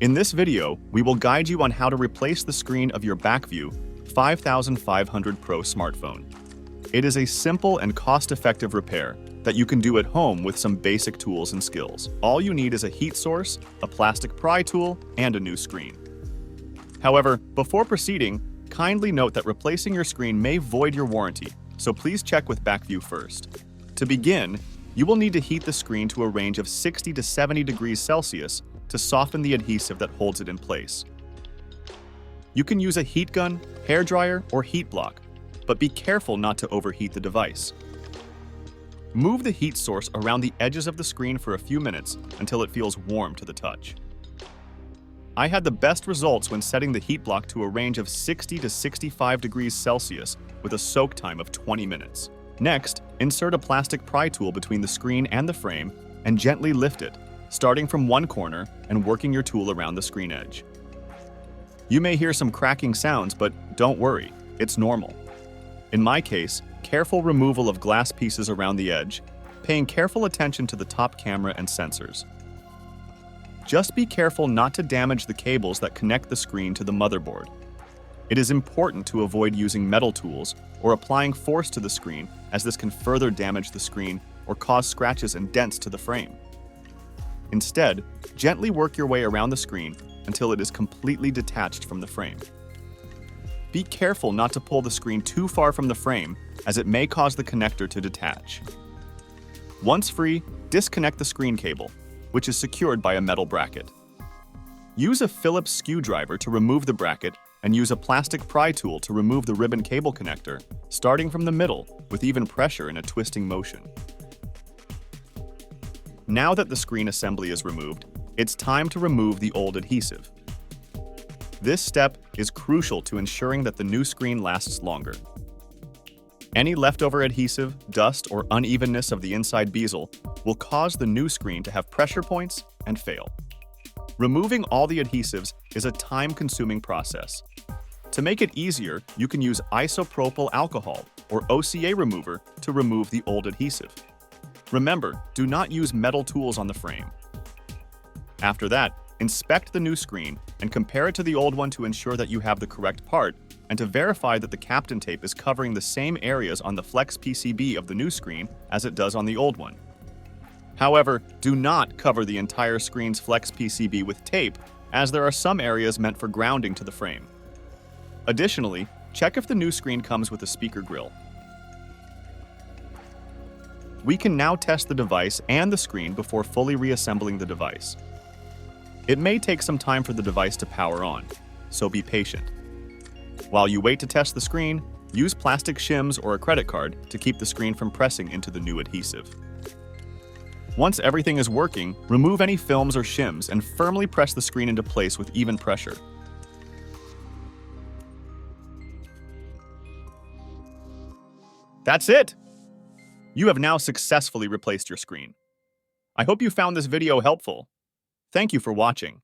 In this video, we will guide you on how to replace the screen of your BackView 5500 Pro smartphone. It is a simple and cost-effective repair that you can do at home with some basic tools and skills. All you need is a heat source, a plastic pry tool, and a new screen. However, before proceeding, kindly note that replacing your screen may void your warranty, so please check with BackView first. To begin, you will need to heat the screen to a range of 60 to 70 degrees Celsius to soften the adhesive that holds it in place. You can use a heat gun, hairdryer, or heat block, but be careful not to overheat the device. Move the heat source around the edges of the screen for a few minutes until it feels warm to the touch. I had the best results when setting the heat block to a range of 60 to 65 degrees Celsius with a soak time of 20 minutes. Next, insert a plastic pry tool between the screen and the frame and gently lift it, starting from one corner and working your tool around the screen edge. You may hear some cracking sounds, but don't worry, it's normal. In my case, careful removal of glass pieces around the edge, paying careful attention to the top camera and sensors. Just be careful not to damage the cables that connect the screen to the motherboard. It is important to avoid using metal tools or applying force to the screen, as this can further damage the screen or cause scratches and dents to the frame. Instead, gently work your way around the screen until it is completely detached from the frame. Be careful not to pull the screen too far from the frame, as it may cause the connector to detach. Once free, disconnect the screen cable, which is secured by a metal bracket. Use a Phillips screwdriver to remove the bracket and use a plastic pry tool to remove the ribbon cable connector, starting from the middle with even pressure in a twisting motion. Now that the screen assembly is removed, it's time to remove the old adhesive. This step is crucial to ensuring that the new screen lasts longer. Any leftover adhesive, dust, or unevenness of the inside bezel will cause the new screen to have pressure points and fail. Removing all the adhesives is a time-consuming process. To make it easier, you can use isopropyl alcohol or OCA remover to remove the old adhesive. Remember, do not use metal tools on the frame. After that, inspect the new screen and compare it to the old one to ensure that you have the correct part and to verify that the Kapton tape is covering the same areas on the flex PCB of the new screen as it does on the old one. However, do not cover the entire screen's flex PCB with tape, as there are some areas meant for grounding to the frame. Additionally, check if the new screen comes with a speaker grill. We can now test the device and the screen before fully reassembling the device. It may take some time for the device to power on, so be patient. While you wait to test the screen, use plastic shims or a credit card to keep the screen from pressing into the new adhesive. Once everything is working, remove any films or shims and firmly press the screen into place with even pressure. That's it! You have now successfully replaced your screen. I hope you found this video helpful. Thank you for watching.